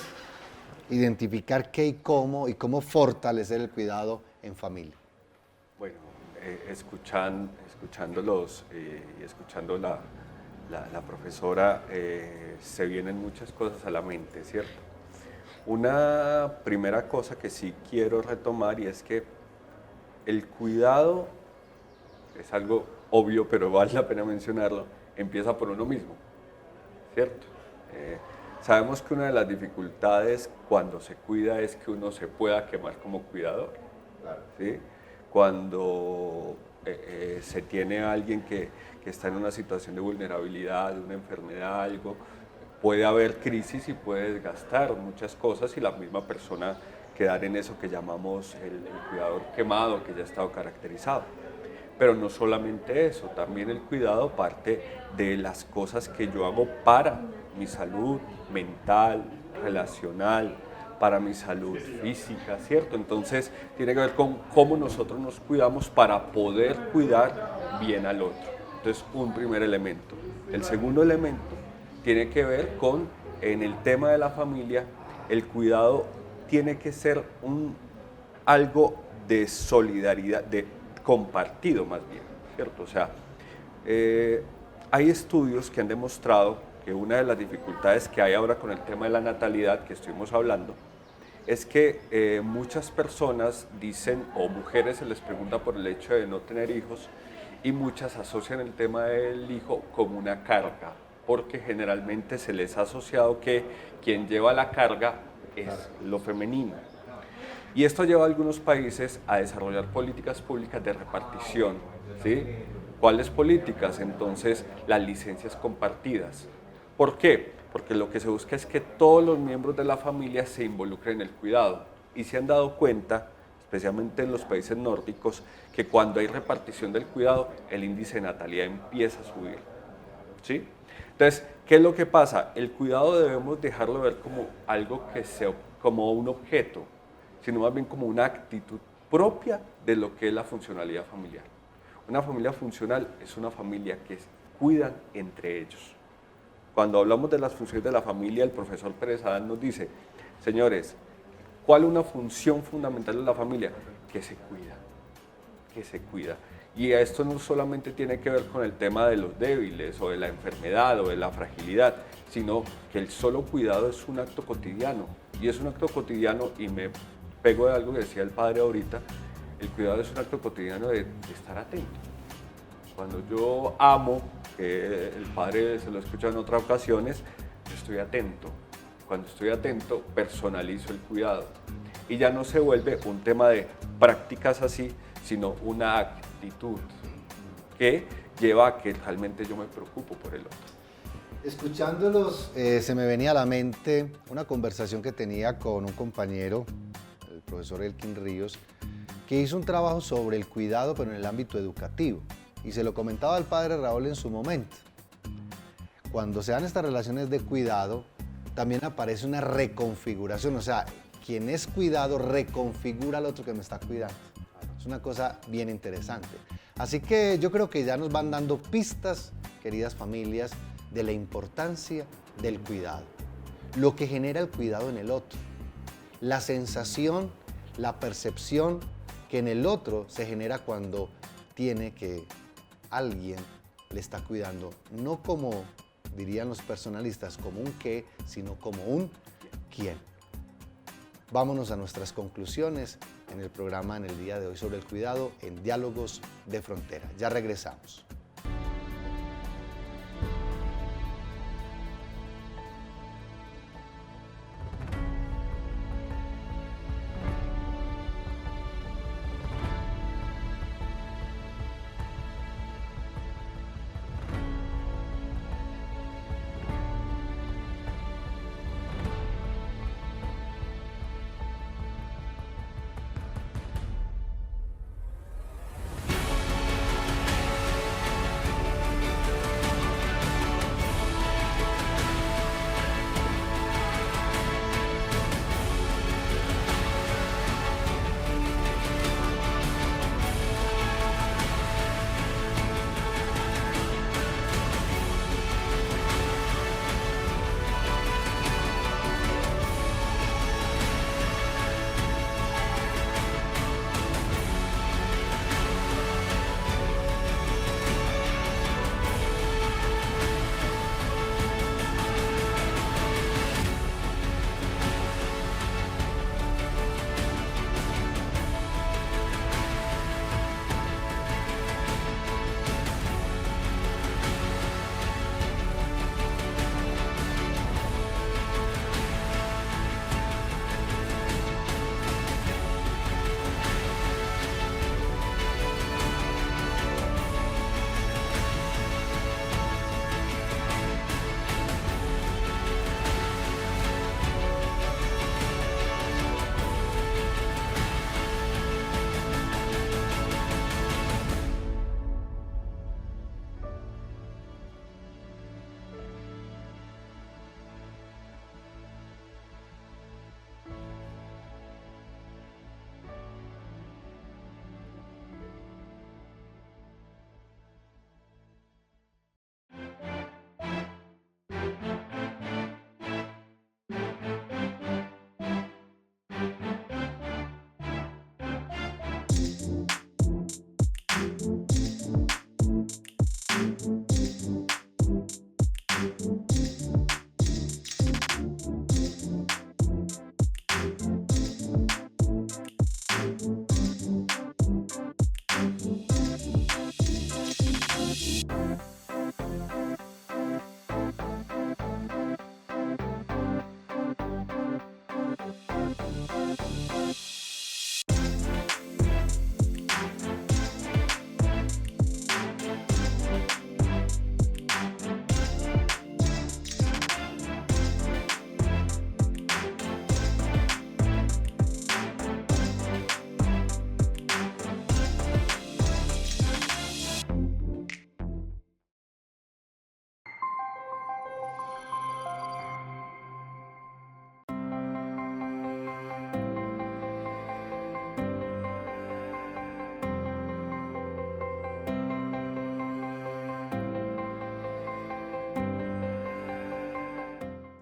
identificar qué y cómo fortalecer el cuidado en familia? Bueno, escuchándolos y escuchando la profesora, se vienen muchas cosas a la mente, ¿cierto? Una primera cosa que sí quiero retomar y es que el cuidado, es algo obvio, pero vale la pena mencionarlo, empieza por uno mismo, ¿cierto? Sabemos que una de las dificultades cuando se cuida es que uno se pueda quemar como cuidador. ¿sí? Cuando se tiene a alguien que está en una situación de vulnerabilidad, de una enfermedad, algo, puede haber crisis y puede desgastar muchas cosas y la misma persona quedar en eso que llamamos el cuidador quemado, que ya ha estado caracterizado. Pero no solamente eso, también el cuidado parte de las cosas que yo hago para mi salud mental, relacional, para mi salud física, ¿cierto? Entonces tiene que ver con cómo nosotros nos cuidamos para poder cuidar bien al otro. Entonces, un primer elemento. El segundo elemento tiene que ver con, en el tema de la familia, el cuidado tiene que ser algo de solidaridad, de compartido más bien, ¿cierto? O sea, hay estudios que han demostrado que una de las dificultades que hay ahora con el tema de la natalidad que estuvimos hablando es que muchas personas dicen, o mujeres se les pregunta por el hecho de no tener hijos, y muchas asocian el tema del hijo como una carga, porque generalmente se les ha asociado que quien lleva la carga es lo femenino. Y esto lleva a algunos países a desarrollar políticas públicas de repartición, ¿sí? ¿Cuáles políticas? Entonces, las licencias compartidas. ¿Por qué? Porque lo que se busca es que todos los miembros de la familia se involucren en el cuidado. Y se han dado cuenta, especialmente en los países nórdicos, que cuando hay repartición del cuidado, el índice de natalidad empieza a subir, ¿sí? Entonces, ¿qué es lo que pasa? El cuidado debemos dejarlo ver como algo que sea como un objeto, sino más bien como una actitud propia de lo que es la funcionalidad familiar. Una familia funcional es una familia que cuidan entre ellos. Cuando hablamos de las funciones de la familia, el profesor Pérez Adán nos dice, señores, ¿cuál es una función fundamental de la familia? Que se cuida, que se cuida. Y esto no solamente tiene que ver con el tema de los débiles o de la enfermedad o de la fragilidad, sino que el solo cuidado es un acto cotidiano. Y es un acto cotidiano, y me pego de algo que decía el padre ahorita, el cuidado es un acto cotidiano de estar atento. Cuando yo amo, que el padre se lo ha escuchado en otras ocasiones, yo estoy atento. Cuando estoy atento, personalizo el cuidado. Y ya no se vuelve un tema de prácticas así, sino una actitud que lleva a que realmente yo me preocupo por el otro. Escuchándolos, se me venía a la mente una conversación que tenía con un compañero, el profesor Elkin Ríos, que hizo un trabajo sobre el cuidado, pero en el ámbito educativo. Y se lo comentaba al padre Raúl en su momento. Cuando se dan estas relaciones de cuidado, también aparece una reconfiguración. O sea, quien es cuidado reconfigura al otro que me está cuidando. Es una cosa bien interesante. Así que yo creo que ya nos van dando pistas, queridas familias, de la importancia del cuidado. Lo que genera el cuidado en el otro. La sensación, la percepción que en el otro se genera cuando tiene que alguien le está cuidando, no como dirían los personalistas, como un qué, sino como un quién. Vámonos a nuestras conclusiones en el programa en el día de hoy sobre el cuidado en Diálogos de Frontera. Ya regresamos.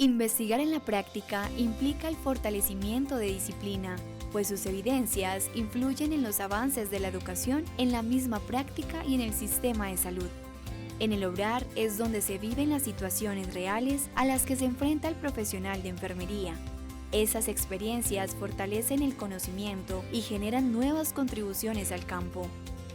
Investigar en la práctica implica el fortalecimiento de disciplina, pues sus evidencias influyen en los avances de la educación en la misma práctica y en el sistema de salud. En el obrar es donde se viven las situaciones reales a las que se enfrenta el profesional de enfermería. Esas experiencias fortalecen el conocimiento y generan nuevas contribuciones al campo.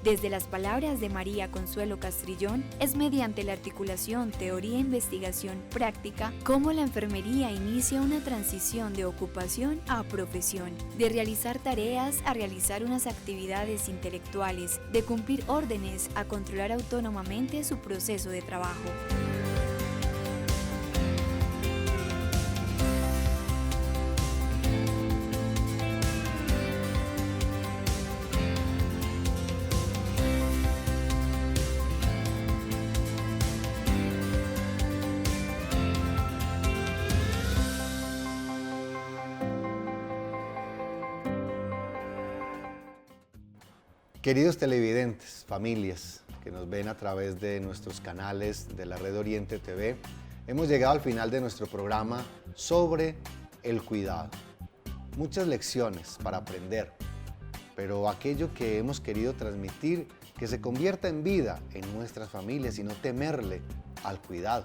Desde las palabras de María Consuelo Castrillón, es mediante la articulación teoría-investigación práctica cómo la enfermería inicia una transición de ocupación a profesión, de realizar tareas a realizar unas actividades intelectuales, de cumplir órdenes a controlar autónomamente su proceso de trabajo. Queridos televidentes, familias que nos ven a través de nuestros canales de la Red Oriente TV, hemos llegado al final de nuestro programa sobre el cuidado. Muchas lecciones para aprender, pero aquello que hemos querido transmitir que se convierta en vida en nuestras familias y no temerle al cuidado,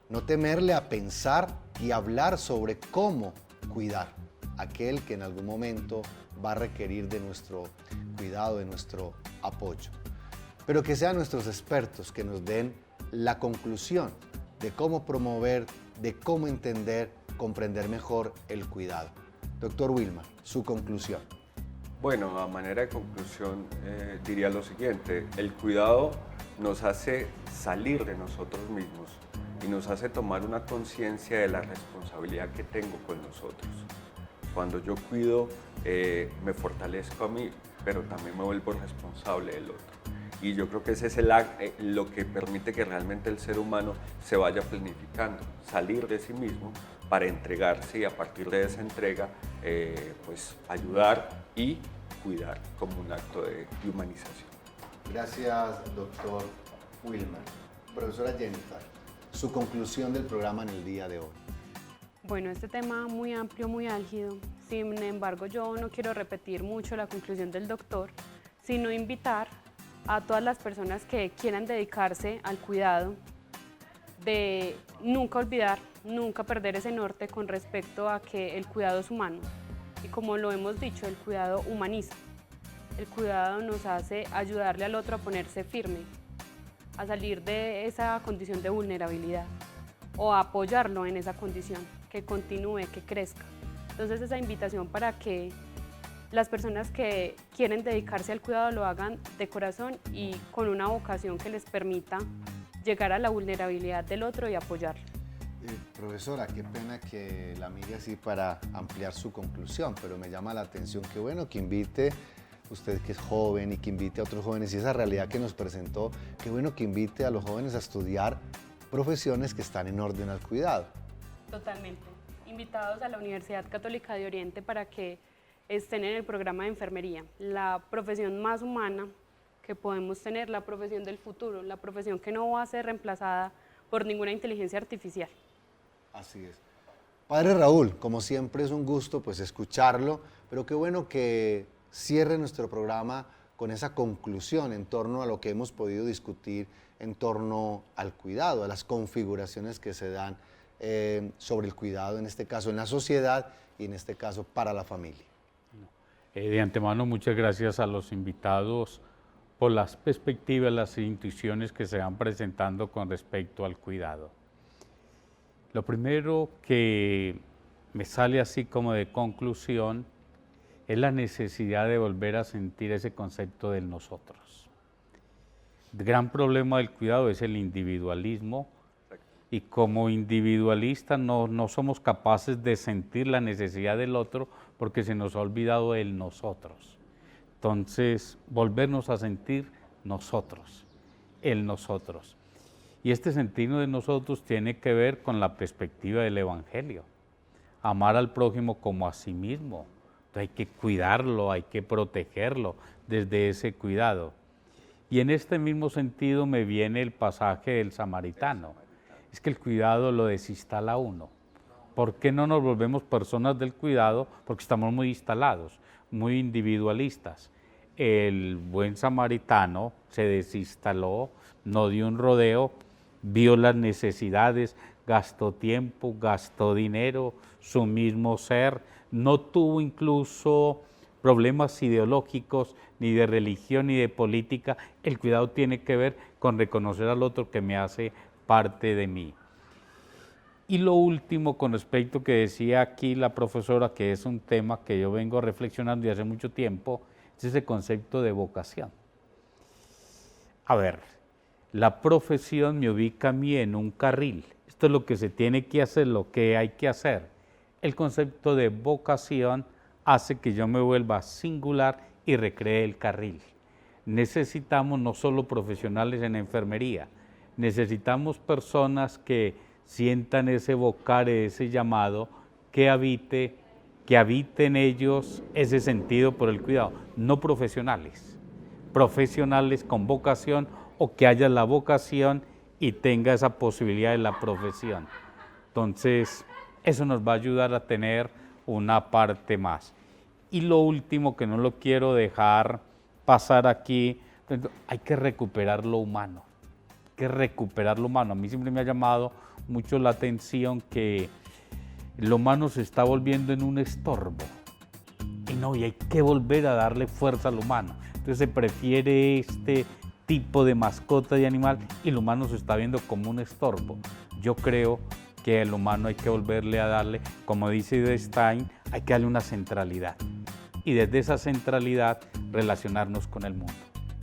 no temerle a pensar y hablar sobre cómo cuidar aquel que en algún momento va a requerir de nuestro cuidado, de nuestro apoyo. Pero que sean nuestros expertos que nos den la conclusión de cómo promover, de cómo entender, comprender mejor el cuidado. Doctor Wilmar, su conclusión. Bueno, a manera de conclusión diría lo siguiente: el cuidado nos hace salir de nosotros mismos y nos hace tomar una conciencia de la responsabilidad que tengo con nosotros. Cuando yo cuido, me fortalezco a mí, pero también me vuelvo responsable del otro. Y yo creo que ese es lo que permite que realmente el ser humano se vaya planificando, salir de sí mismo para entregarse y a partir de esa entrega, pues ayudar y cuidar como un acto de humanización. Gracias, doctor Wilmar. Profesora Jennifer, su conclusión del programa en el día de hoy. Bueno, este tema muy amplio, muy álgido. Sin embargo, yo no quiero repetir mucho la conclusión del doctor, sino invitar a todas las personas que quieran dedicarse al cuidado, de nunca olvidar, nunca perder ese norte con respecto a que el cuidado es humano. Y como lo hemos dicho, el cuidado humaniza. El cuidado nos hace ayudarle al otro a ponerse firme, a salir de esa condición de vulnerabilidad o a apoyarlo en esa condición, que continúe, que crezca. Entonces esa invitación para que las personas que quieren dedicarse al cuidado lo hagan de corazón y con una vocación que les permita llegar a la vulnerabilidad del otro y apoyarlo. Profesora, qué pena que la mire así para ampliar su conclusión, pero me llama la atención, qué bueno que invite, usted que es joven y que invite a otros jóvenes y esa realidad que nos presentó, qué bueno que invite a los jóvenes a estudiar profesiones que están en orden al cuidado. Totalmente. Invitados a la Universidad Católica de Oriente para que estén en el programa de enfermería, la profesión más humana que podemos tener, la profesión del futuro, la profesión que no va a ser reemplazada por ninguna inteligencia artificial. Así es. Padre Raúl, como siempre es un gusto pues escucharlo, pero qué bueno que cierre nuestro programa con esa conclusión en torno a lo que hemos podido discutir en torno al cuidado, a las configuraciones que se dan sobre el cuidado, en este caso en la sociedad y en este caso para la familia. De antemano, muchas gracias a los invitados por las perspectivas, las intuiciones que se van presentando con respecto al cuidado. Lo primero que me sale así como de conclusión es la necesidad de volver a sentir ese concepto del nosotros. El gran problema del cuidado es el individualismo y como individualistas no somos capaces de sentir la necesidad del otro porque se nos ha olvidado el nosotros. Entonces, volvernos a sentir nosotros, el nosotros. Y este sentido de nosotros tiene que ver con la perspectiva del Evangelio. Amar al prójimo como a sí mismo. Entonces, hay que cuidarlo, hay que protegerlo desde ese cuidado. Y en este mismo sentido me viene el pasaje del samaritano. Es que el cuidado lo desinstala uno. ¿Por qué no nos volvemos personas del cuidado? Porque estamos muy instalados, muy individualistas. El buen samaritano se desinstaló, no dio un rodeo, vio las necesidades, gastó tiempo, gastó dinero, su mismo ser, no tuvo incluso problemas ideológicos, ni de religión, ni de política. El cuidado tiene que ver con reconocer al otro que me hace parte de mí. Y lo último, con respecto que decía aquí la profesora, que es un tema que yo vengo reflexionando desde hace mucho tiempo, es ese concepto de vocación. A ver, la profesión me ubica a mí en un carril. Esto es lo que se tiene que hacer, lo que hay que hacer. El concepto de vocación hace que yo me vuelva singular y recree el carril. Necesitamos no solo profesionales en enfermería, necesitamos personas que sientan ese vocar, ese llamado, que habite en ellos ese sentido por el cuidado, no profesionales, profesionales con vocación o que haya la vocación y tenga esa posibilidad de la profesión. Entonces, eso nos va a ayudar a tener una parte más. Y lo último, que no lo quiero dejar pasar aquí, hay que recuperar lo humano, A mí siempre me ha llamado mucho la atención que lo humano se está volviendo en un estorbo. Y hay que volver a darle fuerza al humano. Entonces se prefiere este tipo de mascota y animal y lo humano se está viendo como un estorbo. Yo creo que el humano hay que volverle a darle, como dice Stein, hay que darle una centralidad. Y desde esa centralidad relacionarnos con el mundo.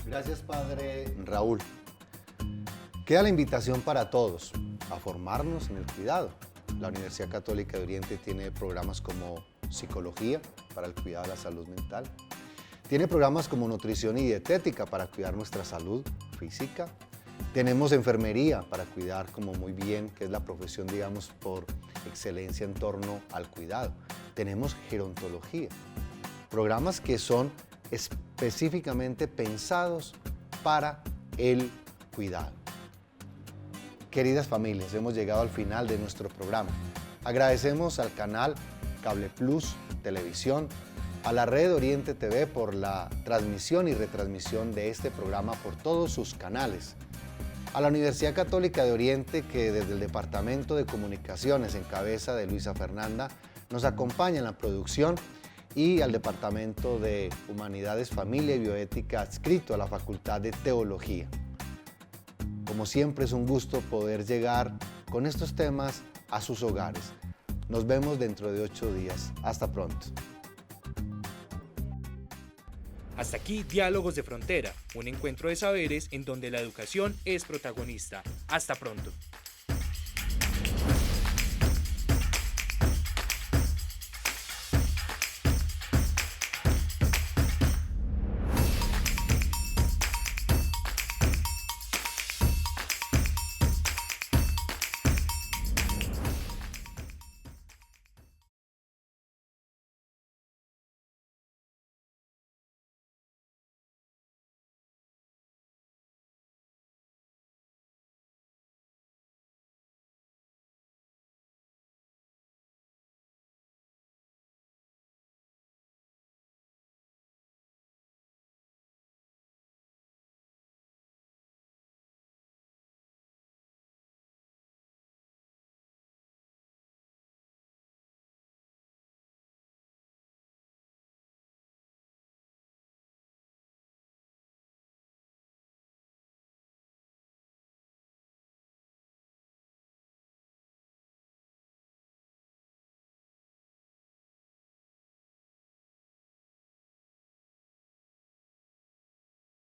Gracias, Padre Raúl. Queda la invitación para todos a formarnos en el cuidado. La Universidad Católica de Oriente tiene programas como psicología para el cuidado de la salud mental. Tiene programas como nutrición y dietética para cuidar nuestra salud física. Tenemos enfermería para cuidar como muy bien, que es la profesión, digamos, por excelencia en torno al cuidado. Tenemos gerontología, programas que son específicamente pensados para el cuidado. Queridas familias, hemos llegado al final de nuestro programa. Agradecemos al canal Cable Plus Televisión, a la red Oriente TV por la transmisión y retransmisión de este programa por todos sus canales, a la Universidad Católica de Oriente, que desde el Departamento de Comunicaciones en cabeza de Luisa Fernanda nos acompaña en la producción, y al Departamento de Humanidades, Familia y Bioética adscrito a la Facultad de Teología. Como siempre, es un gusto poder llegar con estos temas a sus hogares. Nos vemos dentro de 8 días. Hasta pronto. Hasta aquí Diálogos de Frontera, un encuentro de saberes en donde la educación es protagonista. Hasta pronto.